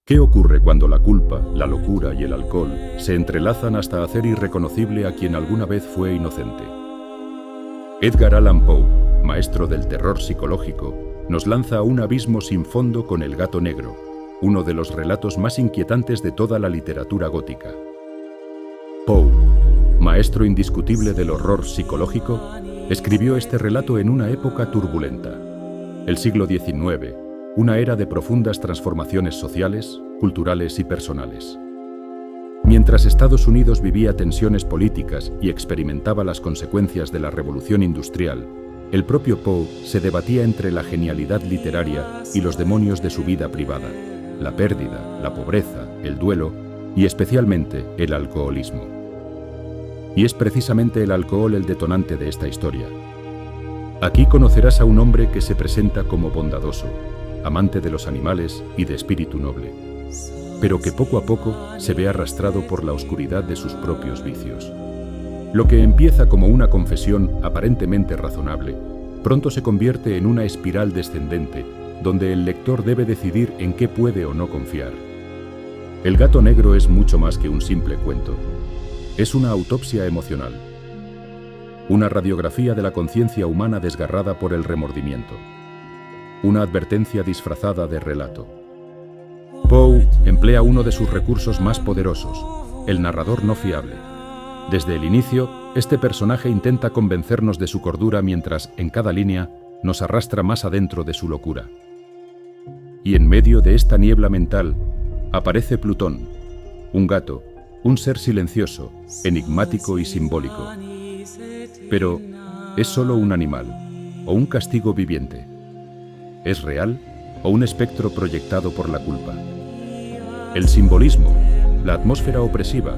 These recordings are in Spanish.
¿Qué ocurre cuando la culpa, la locura y el alcohol se entrelazan hasta hacer irreconocible a quien alguna vez fue inocente? Edgar Allan Poe, maestro del terror psicológico, nos lanza a un abismo sin fondo con El gato negro, uno de los relatos más inquietantes de toda la literatura gótica. Poe, maestro indiscutible del horror psicológico, escribió este relato en una época turbulenta. El siglo XIX, una era de profundas transformaciones sociales, culturales y personales. Mientras Estados Unidos vivía tensiones políticas y experimentaba las consecuencias de la revolución industrial, el propio Poe se debatía entre la genialidad literaria y los demonios de su vida privada, la pérdida, la pobreza, el duelo y especialmente el alcoholismo. Y es precisamente el alcohol el detonante de esta historia. Aquí conocerás a un hombre que se presenta como bondadoso, amante de los animales y de espíritu noble, pero que poco a poco se ve arrastrado por la oscuridad de sus propios vicios. Lo que empieza como una confesión aparentemente razonable, pronto se convierte en una espiral descendente, donde el lector debe decidir en qué puede o no confiar. El gato negro es mucho más que un simple cuento. Es una autopsia emocional. Una radiografía de la conciencia humana desgarrada por el remordimiento. Una advertencia disfrazada de relato. Poe emplea uno de sus recursos más poderosos, el narrador no fiable. Desde el inicio, este personaje intenta convencernos de su cordura mientras, en cada línea, nos arrastra más adentro de su locura. Y en medio de esta niebla mental, aparece Plutón, un gato, un ser silencioso, enigmático y simbólico. Pero, ¿es solo un animal o un castigo viviente? ¿Es real o un espectro proyectado por la culpa? El simbolismo, la atmósfera opresiva,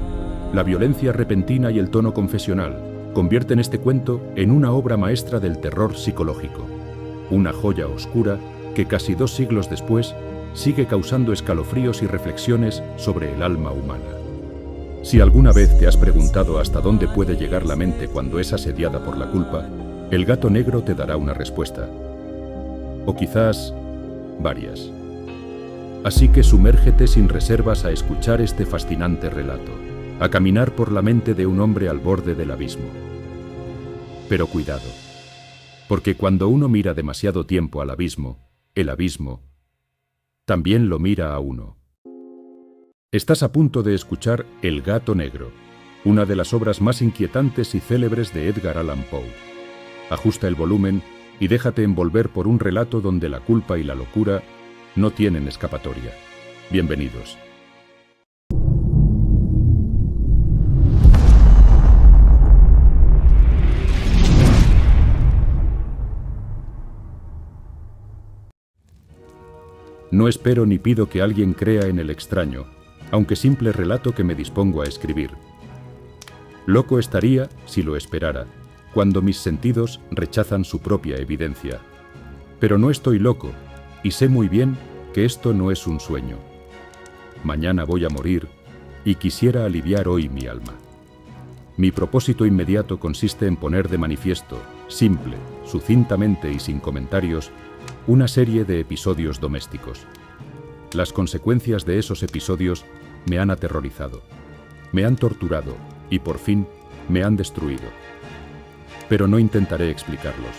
la violencia repentina y el tono confesional convierten este cuento en una obra maestra del terror psicológico, una joya oscura que casi 2 siglos después sigue causando escalofríos y reflexiones sobre el alma humana. Si alguna vez te has preguntado hasta dónde puede llegar la mente cuando es asediada por la culpa, El gato negro te dará una respuesta. O quizás varias. Así que sumérgete sin reservas a escuchar este fascinante relato, a caminar por la mente de un hombre al borde del abismo. Pero cuidado, porque cuando uno mira demasiado tiempo al abismo, el abismo también lo mira a uno. Estás a punto de escuchar El gato negro, una de las obras más inquietantes y célebres de Edgar Allan Poe. Ajusta el volumen y déjate envolver por un relato donde la culpa y la locura no tienen escapatoria. Bienvenidos. No espero ni pido que alguien crea en el extraño, aunque simple relato que me dispongo a escribir. Loco estaría si lo esperara, cuando mis sentidos rechazan su propia evidencia. Pero no estoy loco, y sé muy bien que esto no es un sueño. Mañana voy a morir, y quisiera aliviar hoy mi alma. Mi propósito inmediato consiste en poner de manifiesto, simple, sucintamente y sin comentarios, una serie de episodios domésticos. Las consecuencias de esos episodios me han aterrorizado, me han torturado y por fin me han destruido. Pero no intentaré explicarlos.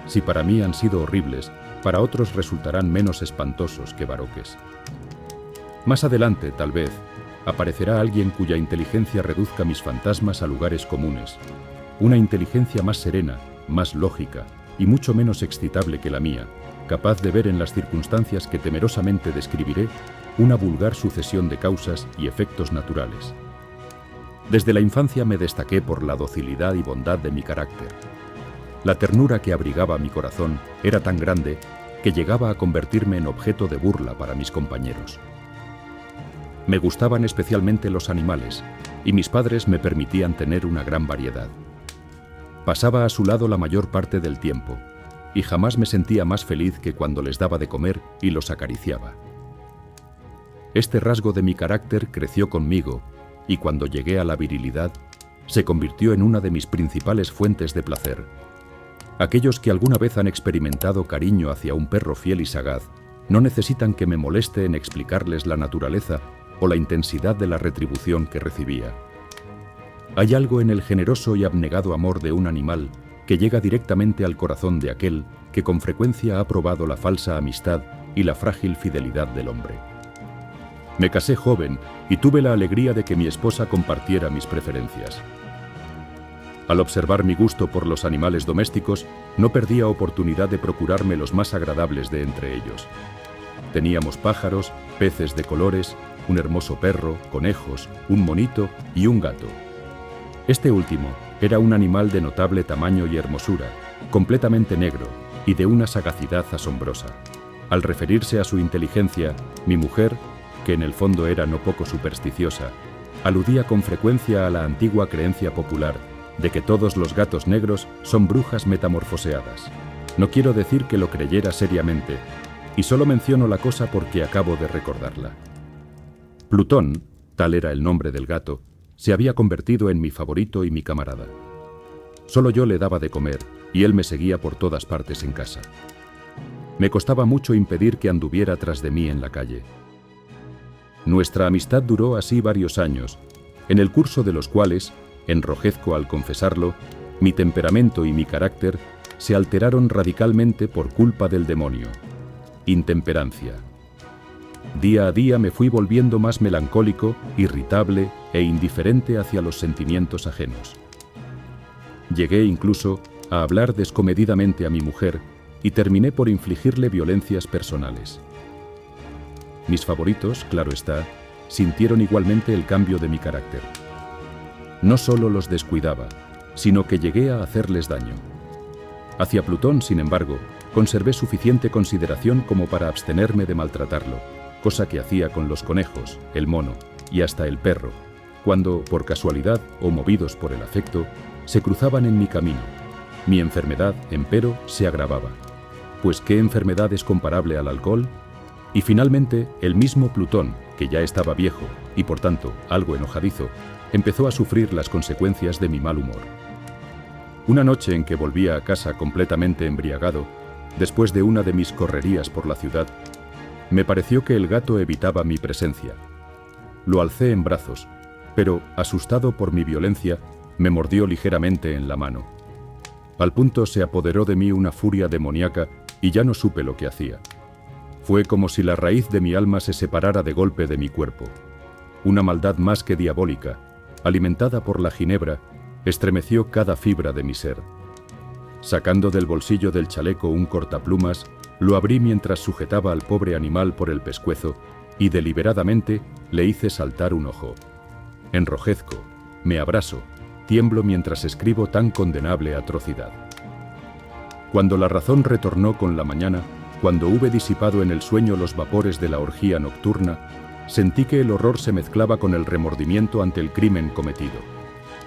Si para mí han sido horribles, para otros resultarán menos espantosos que baroques. Más adelante, tal vez, aparecerá alguien cuya inteligencia reduzca mis fantasmas a lugares comunes, una inteligencia más serena, más lógica y mucho menos excitable que la mía, capaz de ver en las circunstancias que temerosamente describiré una vulgar sucesión de causas y efectos naturales. Desde la infancia me destaqué por la docilidad y bondad de mi carácter. La ternura que abrigaba mi corazón era tan grande que llegaba a convertirme en objeto de burla para mis compañeros. Me gustaban especialmente los animales, y mis padres me permitían tener una gran variedad. Pasaba a su lado la mayor parte del tiempo, y jamás me sentía más feliz que cuando les daba de comer y los acariciaba. Este rasgo de mi carácter creció conmigo, y cuando llegué a la virilidad, se convirtió en una de mis principales fuentes de placer. Aquellos que alguna vez han experimentado cariño hacia un perro fiel y sagaz, no necesitan que me moleste en explicarles la naturaleza o la intensidad de la retribución que recibía. Hay algo en el generoso y abnegado amor de un animal que llega directamente al corazón de aquel que con frecuencia ha probado la falsa amistad y la frágil fidelidad del hombre. Me casé joven y tuve la alegría de que mi esposa compartiera mis preferencias. Al observar mi gusto por los animales domésticos, no perdía oportunidad de procurarme los más agradables de entre ellos. Teníamos pájaros, peces de colores, un hermoso perro, conejos, un monito y un gato. Este último era un animal de notable tamaño y hermosura, completamente negro y de una sagacidad asombrosa. Al referirse a su inteligencia, mi mujer, que en el fondo era no poco supersticiosa, aludía con frecuencia a la antigua creencia popular de que todos los gatos negros son brujas metamorfoseadas. No quiero decir que lo creyera seriamente, y solo menciono la cosa porque acabo de recordarla. Plutón, tal era el nombre del gato, se había convertido en mi favorito y mi camarada. Solo yo le daba de comer y él me seguía por todas partes en casa. Me costaba mucho impedir que anduviera tras de mí en la calle. Nuestra amistad duró así varios años, en el curso de los cuales, enrojezco al confesarlo, mi temperamento y mi carácter se alteraron radicalmente por culpa del demonio. Intemperancia. Día a día me fui volviendo más melancólico, irritable e indiferente hacia los sentimientos ajenos. Llegué incluso a hablar descomedidamente a mi mujer y terminé por infligirle violencias personales. Mis favoritos, claro está, sintieron igualmente el cambio de mi carácter. No solo los descuidaba, sino que llegué a hacerles daño. Hacia Plutón, sin embargo, conservé suficiente consideración como para abstenerme de maltratarlo, cosa que hacía con los conejos, el mono y hasta el perro, cuando, por casualidad o movidos por el afecto, se cruzaban en mi camino. Mi enfermedad, empero, se agravaba. Pues ¿qué enfermedad es comparable al alcohol? Y finalmente, el mismo Plutón, que ya estaba viejo y por tanto algo enojadizo, empezó a sufrir las consecuencias de mi mal humor. Una noche en que volvía a casa completamente embriagado, después de una de mis correrías por la ciudad, me pareció que el gato evitaba mi presencia. Lo alcé en brazos, pero, asustado por mi violencia, me mordió ligeramente en la mano. Al punto se apoderó de mí una furia demoníaca y ya no supe lo que hacía. Fue como si la raíz de mi alma se separara de golpe de mi cuerpo. Una maldad más que diabólica, alimentada por la ginebra, estremeció cada fibra de mi ser. Sacando del bolsillo del chaleco un cortaplumas, lo abrí mientras sujetaba al pobre animal por el pescuezo y deliberadamente le hice saltar un ojo. Enrojezco, me abraso, tiemblo mientras escribo tan condenable atrocidad. Cuando la razón retornó con la mañana, cuando hube disipado en el sueño los vapores de la orgía nocturna, sentí que el horror se mezclaba con el remordimiento ante el crimen cometido.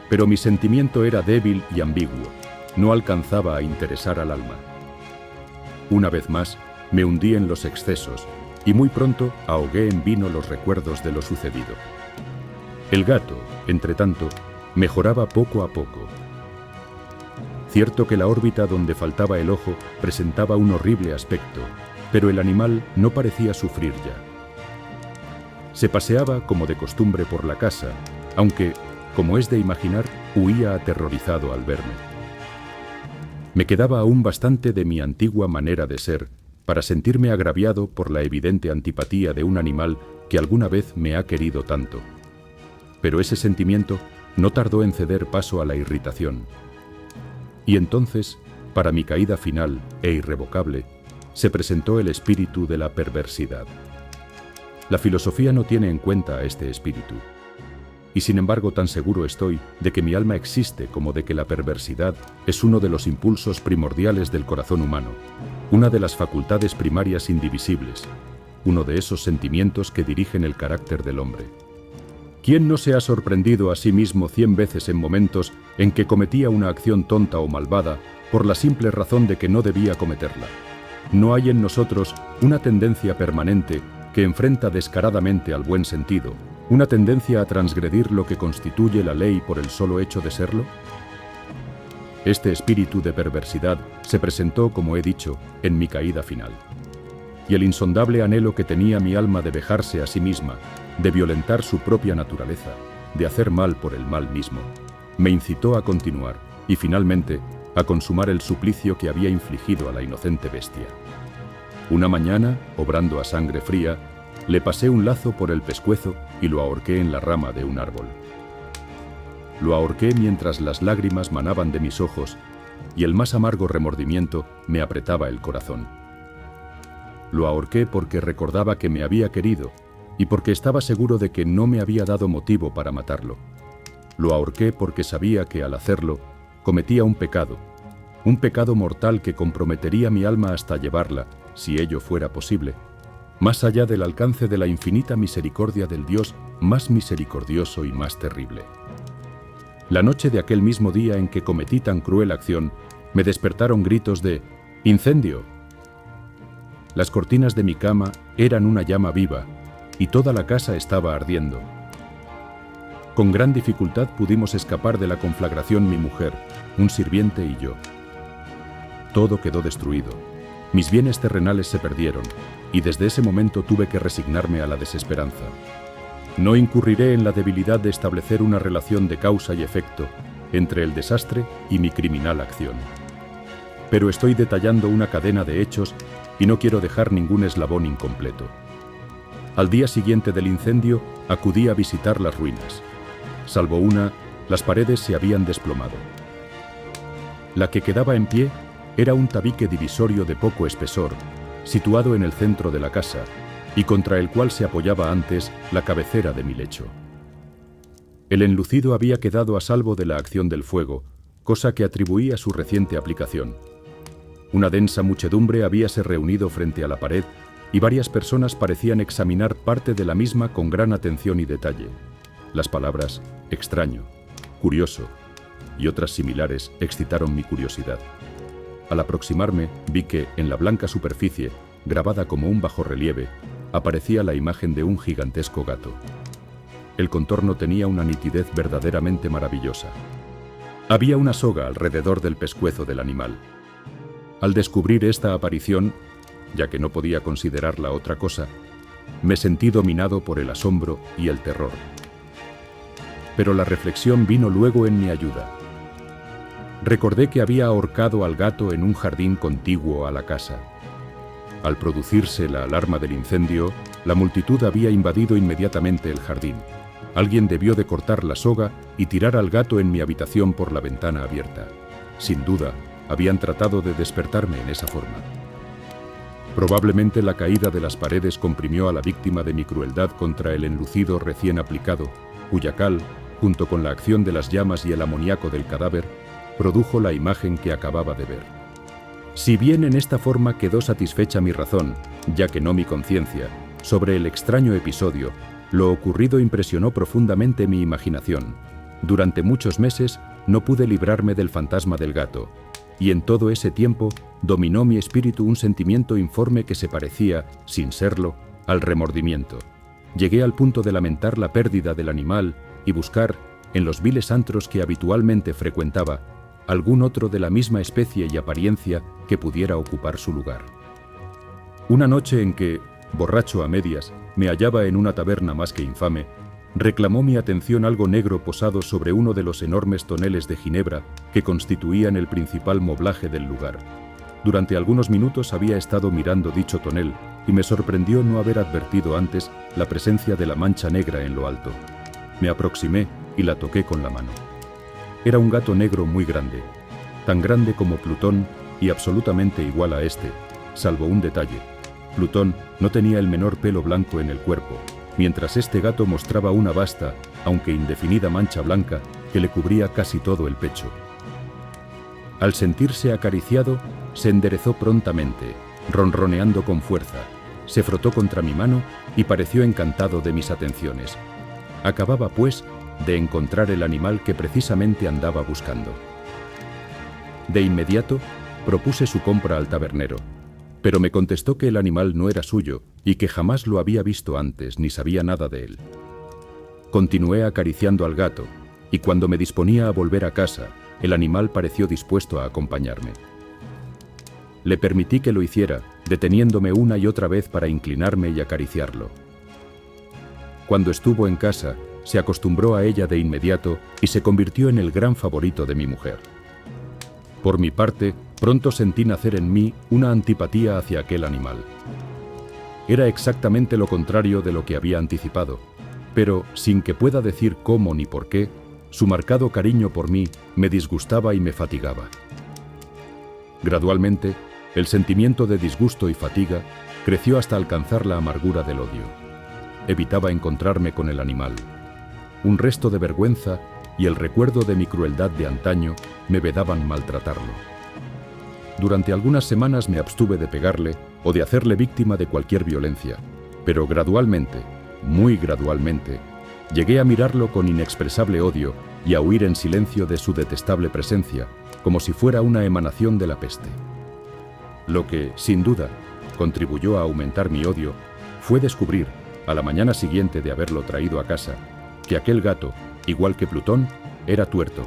Pero mi sentimiento era débil y ambiguo, no alcanzaba a interesar al alma. Una vez más, me hundí en los excesos y muy pronto ahogué en vino los recuerdos de lo sucedido. El gato, entretanto, mejoraba poco a poco. Cierto que la órbita donde faltaba el ojo presentaba un horrible aspecto, pero el animal no parecía sufrir ya. Se paseaba como de costumbre por la casa, aunque, como es de imaginar, huía aterrorizado al verme. Me quedaba aún bastante de mi antigua manera de ser para sentirme agraviado por la evidente antipatía de un animal que alguna vez me ha querido tanto. Pero ese sentimiento no tardó en ceder paso a la irritación. Y entonces, para mi caída final e irrevocable, se presentó el espíritu de la perversidad. La filosofía no tiene en cuenta a este espíritu. Y sin embargo tan seguro estoy de que mi alma existe como de que la perversidad es uno de los impulsos primordiales del corazón humano, una de las facultades primarias indivisibles, uno de esos sentimientos que dirigen el carácter del hombre. ¿Quién no se ha sorprendido a sí mismo 100 veces en momentos en que cometía una acción tonta o malvada por la simple razón de que no debía cometerla? ¿No hay en nosotros una tendencia permanente que enfrenta descaradamente al buen sentido, una tendencia a transgredir lo que constituye la ley por el solo hecho de serlo? Este espíritu de perversidad se presentó, como he dicho, en mi caída final. y el insondable anhelo que tenía mi alma de vejarse a sí misma, de violentar su propia naturaleza, de hacer mal por el mal mismo, me incitó a continuar y finalmente a consumar el suplicio que había infligido a la inocente bestia. Una mañana, obrando a sangre fría, le pasé un lazo por el pescuezo y lo ahorqué en la rama de un árbol. Lo ahorqué mientras las lágrimas manaban de mis ojos y el más amargo remordimiento me apretaba el corazón. Lo ahorqué porque recordaba que me había querido y porque estaba seguro de que no me había dado motivo para matarlo. Lo ahorqué porque sabía que al hacerlo cometía un pecado mortal que comprometería mi alma hasta llevarla, si ello fuera posible, más allá del alcance de la infinita misericordia del Dios más misericordioso y más terrible. La noche de aquel mismo día en que cometí tan cruel acción, me despertaron gritos de ¡incendio! Las cortinas de mi cama eran una llama viva y toda la casa estaba ardiendo. Con gran dificultad pudimos escapar de la conflagración mi mujer, un sirviente y yo. Todo quedó destruido. Mis bienes terrenales se perdieron y desde ese momento tuve que resignarme a la desesperanza. No incurriré en la debilidad de establecer una relación de causa y efecto entre el desastre y mi criminal acción. Pero estoy detallando una cadena de hechos y no quiero dejar ningún eslabón incompleto. Al día siguiente del incendio acudí a visitar las ruinas. Salvo una, las paredes se habían desplomado. La que quedaba en pie era un tabique divisorio de poco espesor, situado en el centro de la casa, y contra el cual se apoyaba antes la cabecera de mi lecho. El enlucido había quedado a salvo de la acción del fuego, cosa que atribuí a su reciente aplicación. Una densa muchedumbre habíase reunido frente a la pared y varias personas parecían examinar parte de la misma con gran atención y detalle. Las palabras «extraño», «curioso» y otras similares excitaron mi curiosidad. Al aproximarme, vi que, en la blanca superficie, grabada como un bajorrelieve, aparecía la imagen de un gigantesco gato. El contorno tenía una nitidez verdaderamente maravillosa. Había una soga alrededor del pescuezo del animal. Al descubrir esta aparición, ya que no podía considerarla otra cosa, me sentí dominado por el asombro y el terror. Pero la reflexión vino luego en mi ayuda. Recordé que había ahorcado al gato en un jardín contiguo a la casa. Al producirse la alarma del incendio, la multitud había invadido inmediatamente el jardín. Alguien debió de cortar la soga y tirar al gato en mi habitación por la ventana abierta. Sin duda, habían tratado de despertarme en esa forma. Probablemente la caída de las paredes comprimió a la víctima de mi crueldad contra el enlucido recién aplicado, cuya cal, junto con la acción de las llamas y el amoníaco del cadáver, produjo la imagen que acababa de ver. Si bien en esta forma quedó satisfecha mi razón, ya que no mi conciencia, sobre el extraño episodio, lo ocurrido impresionó profundamente mi imaginación. Durante muchos meses no pude librarme del fantasma del gato, y en todo ese tiempo dominó mi espíritu un sentimiento informe que se parecía, sin serlo, al remordimiento. Llegué al punto de lamentar la pérdida del animal y buscar, en los viles antros que habitualmente frecuentaba, algún otro de la misma especie y apariencia que pudiera ocupar su lugar. Una noche en que, borracho a medias, me hallaba en una taberna más que infame, reclamó mi atención algo negro posado sobre uno de los enormes toneles de ginebra que constituían el principal moblaje del lugar. Durante algunos minutos había estado mirando dicho tonel y me sorprendió no haber advertido antes la presencia de la mancha negra en lo alto. Me aproximé y la toqué con la mano. Era un gato negro muy grande, tan grande como Plutón y absolutamente igual a este, salvo un detalle. Plutón no tenía el menor pelo blanco en el cuerpo, mientras este gato mostraba una vasta, aunque indefinida mancha blanca que le cubría casi todo el pecho. Al sentirse acariciado, se enderezó prontamente, ronroneando con fuerza, se frotó contra mi mano y pareció encantado de mis atenciones. Acababa, pues, de encontrar el animal que precisamente andaba buscando. De inmediato, propuse su compra al tabernero, pero me contestó que el animal no era suyo y que jamás lo había visto antes ni sabía nada de él. Continué acariciando al gato, y cuando me disponía a volver a casa, el animal pareció dispuesto a acompañarme. Le permití que lo hiciera, deteniéndome una y otra vez para inclinarme y acariciarlo. Cuando estuvo en casa, se acostumbró a ella de inmediato y se convirtió en el gran favorito de mi mujer. Por mi parte, pronto sentí nacer en mí una antipatía hacia aquel animal. Era exactamente lo contrario de lo que había anticipado, pero sin que pueda decir cómo ni por qué, su marcado cariño por mí me disgustaba y me fatigaba. Gradualmente, el sentimiento de disgusto y fatiga creció hasta alcanzar la amargura del odio. Evitaba encontrarme con el animal. Un resto de vergüenza y el recuerdo de mi crueldad de antaño me vedaban maltratarlo. Durante algunas semanas me abstuve de pegarle o de hacerle víctima de cualquier violencia, pero gradualmente, muy gradualmente, llegué a mirarlo con inexpresable odio y a huir en silencio de su detestable presencia, como si fuera una emanación de la peste. Lo que, sin duda, contribuyó a aumentar mi odio fue descubrir, a la mañana siguiente de haberlo traído a casa, que aquel gato, igual que Plutón, era tuerto.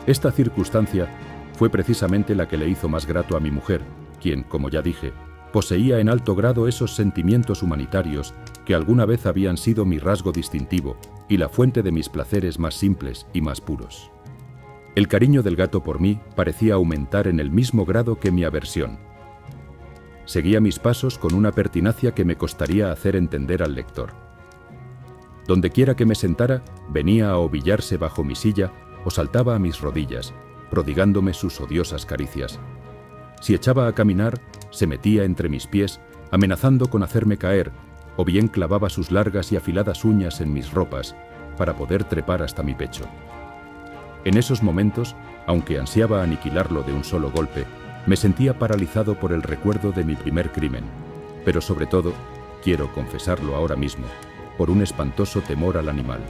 Esta circunstancia fue precisamente la que le hizo más grato a mi mujer, quien, como ya dije, poseía en alto grado esos sentimientos humanitarios que alguna vez habían sido mi rasgo distintivo y la fuente de mis placeres más simples y más puros. El cariño del gato por mí parecía aumentar en el mismo grado que mi aversión. Seguía mis pasos con una pertinacia que me costaría hacer entender al lector. Dondequiera que me sentara, venía a ovillarse bajo mi silla o saltaba a mis rodillas, prodigándome sus odiosas caricias. Si echaba a caminar, se metía entre mis pies, amenazando con hacerme caer, o bien clavaba sus largas y afiladas uñas en mis ropas, para poder trepar hasta mi pecho. En esos momentos, aunque ansiaba aniquilarlo de un solo golpe, me sentía paralizado por el recuerdo de mi primer crimen, pero sobre todo, quiero confesarlo ahora mismo, por un espantoso temor al animal.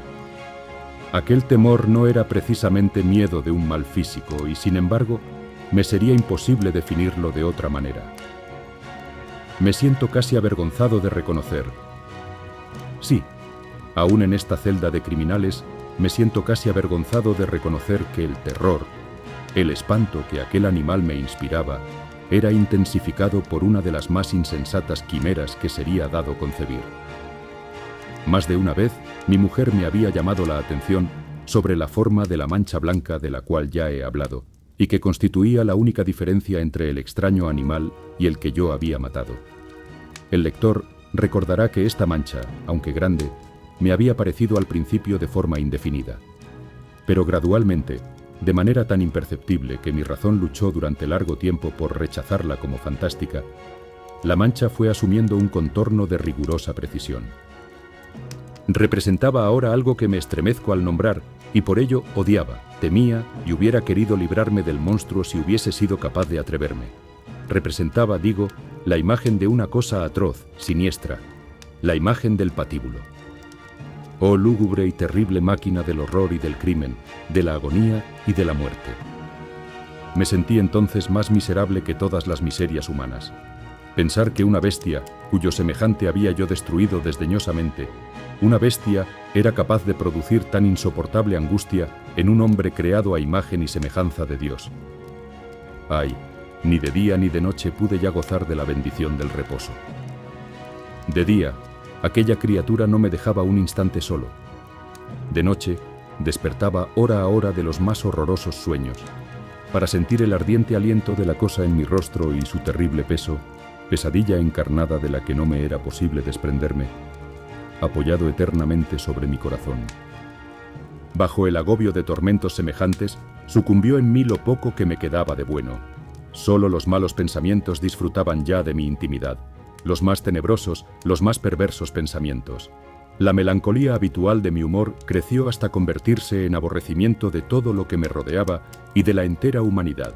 Aquel temor no era precisamente miedo de un mal físico y, sin embargo, me sería imposible definirlo de otra manera. Me siento casi avergonzado de reconocer. Sí, aún en esta celda de criminales, me siento casi avergonzado de reconocer que el terror, el espanto que aquel animal me inspiraba, era intensificado por una de las más insensatas quimeras que sería dado concebir. Más de una vez, mi mujer me había llamado la atención sobre la forma de la mancha blanca de la cual ya he hablado, y que constituía la única diferencia entre el extraño animal y el que yo había matado. El lector recordará que esta mancha, aunque grande, me había parecido al principio de forma indefinida. Pero gradualmente, de manera tan imperceptible que mi razón luchó durante largo tiempo por rechazarla como fantástica, la mancha fue asumiendo un contorno de rigurosa precisión. Representaba ahora algo que me estremezco al nombrar, y por ello odiaba, temía y hubiera querido librarme del monstruo si hubiese sido capaz de atreverme. Representaba, digo, la imagen de una cosa atroz, siniestra, la imagen del patíbulo. Oh lúgubre y terrible máquina del horror y del crimen, de la agonía y de la muerte. Me sentí entonces más miserable que todas las miserias humanas. Pensar que una bestia, cuyo semejante había yo destruido desdeñosamente, una bestia era capaz de producir tan insoportable angustia en un hombre creado a imagen y semejanza de Dios. Ay, ni de día ni de noche pude ya gozar de la bendición del reposo. De día, aquella criatura no me dejaba un instante solo. De noche, despertaba hora a hora de los más horrorosos sueños, para sentir el ardiente aliento de la cosa en mi rostro y su terrible peso, pesadilla encarnada de la que no me era posible desprenderme, apoyado eternamente sobre mi corazón. Bajo el agobio de tormentos semejantes, sucumbió en mí lo poco que me quedaba de bueno. Solo los malos pensamientos disfrutaban ya de mi intimidad, los más tenebrosos, los más perversos pensamientos. La melancolía habitual de mi humor creció hasta convertirse en aborrecimiento de todo lo que me rodeaba y de la entera humanidad.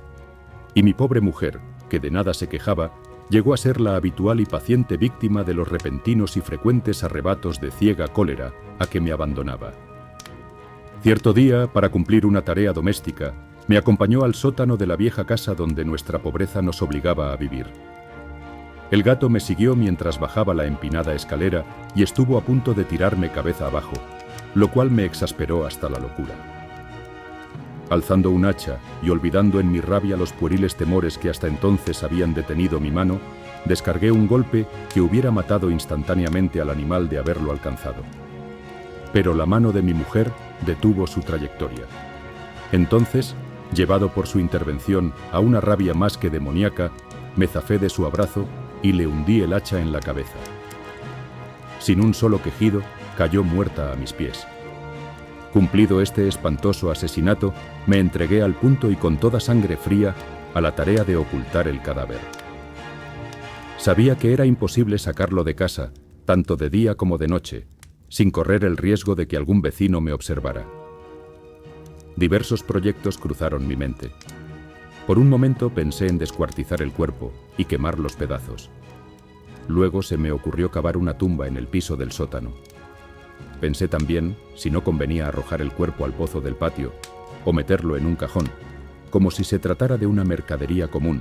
Y mi pobre mujer, que de nada se quejaba, llegó a ser la habitual y paciente víctima de los repentinos y frecuentes arrebatos de ciega cólera a que me abandonaba. Cierto día, para cumplir una tarea doméstica, me acompañó al sótano de la vieja casa donde nuestra pobreza nos obligaba a vivir. El gato me siguió mientras bajaba la empinada escalera y estuvo a punto de tirarme cabeza abajo, lo cual me exasperó hasta la locura. Alzando un hacha y olvidando en mi rabia los pueriles temores que hasta entonces habían detenido mi mano, descargué un golpe que hubiera matado instantáneamente al animal de haberlo alcanzado. Pero la mano de mi mujer detuvo su trayectoria. Entonces, llevado por su intervención a una rabia más que demoníaca, me zafé de su abrazo y le hundí el hacha en la cabeza. Sin un solo quejido, cayó muerta a mis pies. Cumplido este espantoso asesinato, me entregué al punto y con toda sangre fría a la tarea de ocultar el cadáver. Sabía que era imposible sacarlo de casa, tanto de día como de noche, sin correr el riesgo de que algún vecino me observara. Diversos proyectos cruzaron mi mente. Por un momento pensé en descuartizar el cuerpo y quemar los pedazos. Luego se me ocurrió cavar una tumba en el piso del sótano. Pensé también si no convenía arrojar el cuerpo al pozo del patio o meterlo en un cajón, como si se tratara de una mercadería común,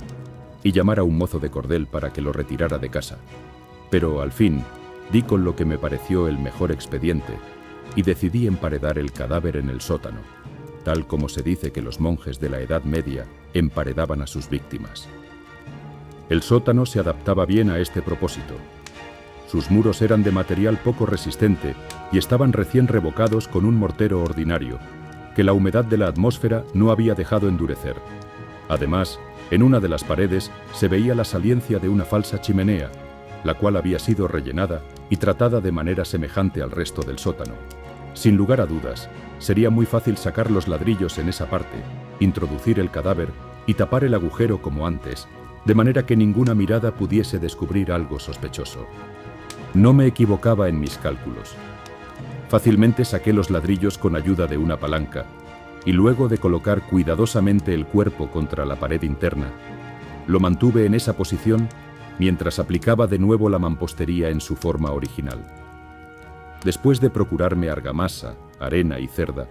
y llamar a un mozo de cordel para que lo retirara de casa. Pero al fin di con lo que me pareció el mejor expediente y decidí emparedar el cadáver en el sótano, tal como se dice que los monjes de la Edad Media emparedaban a sus víctimas. El sótano se adaptaba bien a este propósito. Sus muros eran de material poco resistente y estaban recién revocados con un mortero ordinario, que la humedad de la atmósfera no había dejado endurecer. Además, en una de las paredes se veía la saliencia de una falsa chimenea, la cual había sido rellenada y tratada de manera semejante al resto del sótano. Sin lugar a dudas, sería muy fácil sacar los ladrillos en esa parte, introducir el cadáver y tapar el agujero como antes, de manera que ninguna mirada pudiese descubrir algo sospechoso. No me equivocaba en mis cálculos. Fácilmente saqué los ladrillos con ayuda de una palanca, y luego de colocar cuidadosamente el cuerpo contra la pared interna, lo mantuve en esa posición mientras aplicaba de nuevo la mampostería en su forma original. Después de procurarme argamasa, arena y cerda,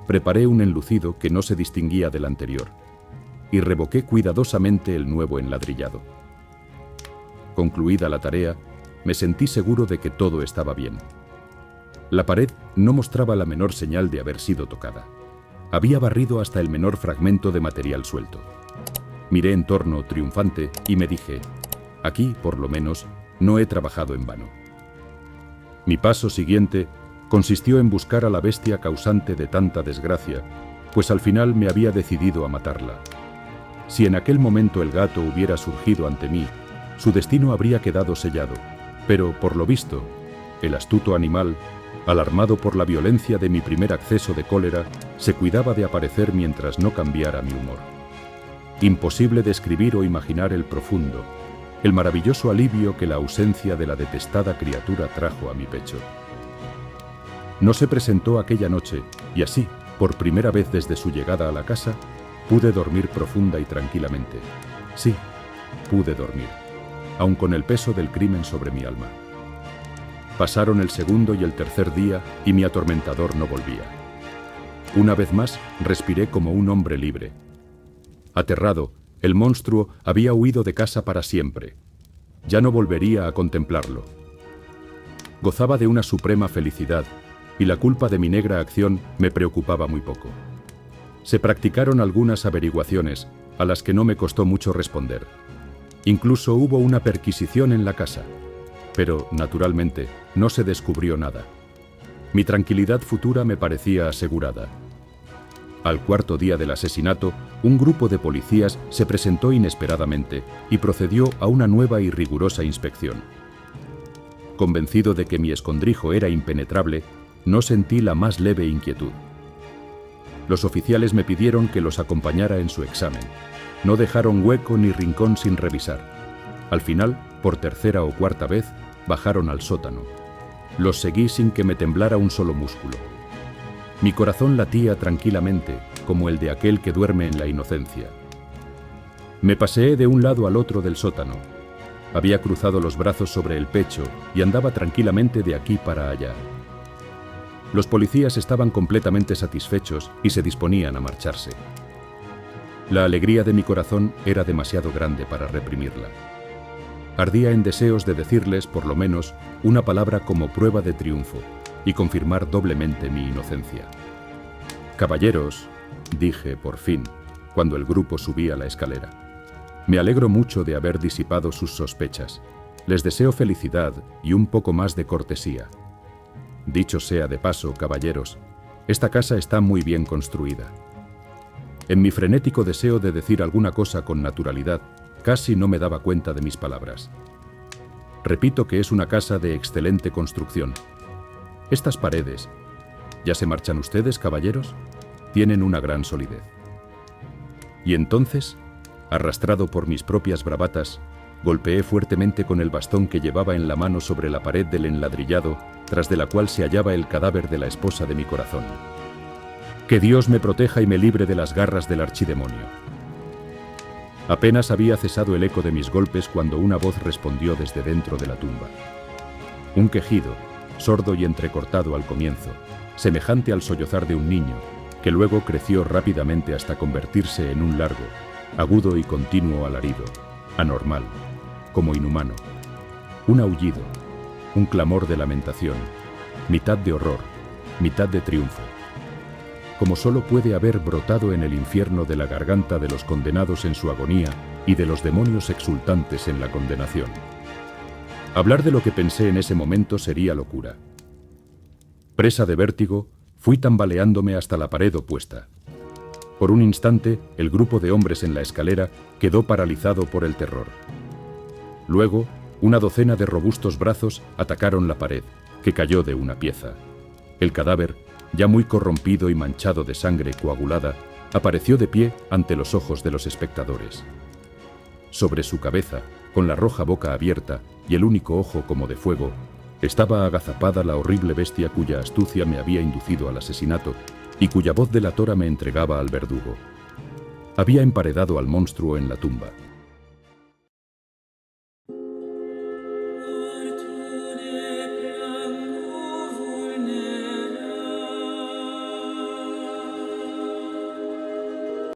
preparé un enlucido que no se distinguía del anterior, y revoqué cuidadosamente el nuevo enladrillado. Concluida la tarea, me sentí seguro de que todo estaba bien. La pared no mostraba la menor señal de haber sido tocada. Había barrido hasta el menor fragmento de material suelto. Miré en torno triunfante y me dije: aquí, por lo menos, no he trabajado en vano. Mi paso siguiente consistió en buscar a la bestia causante de tanta desgracia, pues al final me había decidido a matarla. Si en aquel momento el gato hubiera surgido ante mí, su destino habría quedado sellado, pero, por lo visto, el astuto animal, alarmado por la violencia de mi primer acceso de cólera, se cuidaba de aparecer mientras no cambiara mi humor. Imposible describir o imaginar el profundo, el maravilloso alivio que la ausencia de la detestada criatura trajo a mi pecho. No se presentó aquella noche, y así, por primera vez desde su llegada a la casa, pude dormir profunda y tranquilamente. Sí, pude dormir, aun con el peso del crimen sobre mi alma. Pasaron el segundo y el tercer día y mi atormentador no volvía. Una vez más, respiré como un hombre libre. Aterrado, el monstruo había huido de casa para siempre. Ya no volvería a contemplarlo. Gozaba de una suprema felicidad, y la culpa de mi negra acción me preocupaba muy poco. Se practicaron algunas averiguaciones, a las que no me costó mucho responder. Incluso hubo una perquisición en la casa, pero, naturalmente, no se descubrió nada. Mi tranquilidad futura me parecía asegurada. Al cuarto día del asesinato, un grupo de policías se presentó inesperadamente y procedió a una nueva y rigurosa inspección. Convencido de que mi escondrijo era impenetrable, no sentí la más leve inquietud. Los oficiales me pidieron que los acompañara en su examen. No dejaron hueco ni rincón sin revisar. Al final, por tercera o cuarta vez, bajaron al sótano. Los seguí sin que me temblara un solo músculo. Mi corazón latía tranquilamente, como el de aquel que duerme en la inocencia. Me paseé de un lado al otro del sótano. Había cruzado los brazos sobre el pecho y andaba tranquilamente de aquí para allá. Los policías estaban completamente satisfechos y se disponían a marcharse. La alegría de mi corazón era demasiado grande para reprimirla. Ardía en deseos de decirles, por lo menos, una palabra como prueba de triunfo y confirmar doblemente mi inocencia. «Caballeros», dije por fin, cuando el grupo subía la escalera, Me alegro mucho de haber disipado sus sospechas. Les deseo felicidad y un poco más de cortesía. Dicho sea de paso, caballeros, esta casa está muy bien construida. En mi frenético deseo de decir alguna cosa con naturalidad, casi no me daba cuenta de mis palabras. Repito que es una casa de excelente construcción. Estas paredes, ¿ya se marchan ustedes, caballeros? Tienen una gran solidez. Y entonces, arrastrado por mis propias bravatas, golpeé fuertemente con el bastón que llevaba en la mano sobre la pared del enladrillado, tras de la cual se hallaba el cadáver de la esposa de mi corazón. Que Dios me proteja y me libre de las garras del archidemonio. Apenas había cesado el eco de mis golpes cuando una voz respondió desde dentro de la tumba. Un quejido, sordo y entrecortado al comienzo, semejante al sollozar de un niño, que luego creció rápidamente hasta convertirse en un largo, agudo y continuo alarido, anormal, como inhumano. Un aullido, un clamor de lamentación, mitad de horror, mitad de triunfo, como solo puede haber brotado en el infierno de la garganta de los condenados en su agonía y de los demonios exultantes en la condenación. Hablar de lo que pensé en ese momento sería locura. Presa de vértigo, fui tambaleándome hasta la pared opuesta. Por un instante, el grupo de hombres en la escalera quedó paralizado por el terror. Luego, una docena de robustos brazos atacaron la pared, que cayó de una pieza. El cadáver, ya muy corrompido y manchado de sangre coagulada, apareció de pie ante los ojos de los espectadores. Sobre su cabeza, con la roja boca abierta y el único ojo como de fuego, estaba agazapada la horrible bestia cuya astucia me había inducido al asesinato y cuya voz delatora me entregaba al verdugo. Había emparedado al monstruo en la tumba.